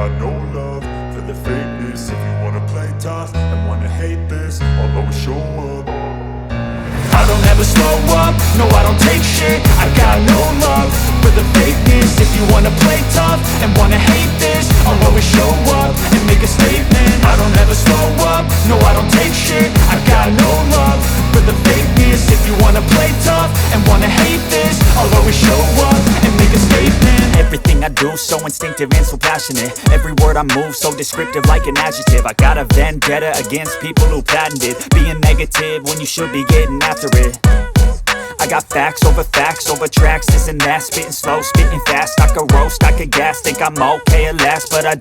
got no love for the fakeness. If you wanna play tough and wanna hate this, I'll always show up. I don't ever slow up, no I don't take shit. I got no love for the fakeness. If you wanna play tough and wanna hate this, I'll always show up and make a statement. I don't ever slow up, no I don't take shit. I got no love for the fakeness. If you wanna play tough and wanna hate this, I'll always show up and make a statement. Everything I do so instinctive and so passionate. Every word I move so descriptive like an adjective. I got a vendetta against people who patented being negative when you should be getting after it. I got facts over tracks, this and that. Spitting slow, spitting fast, I could roast, I could gas. Think I'm okay at last, but I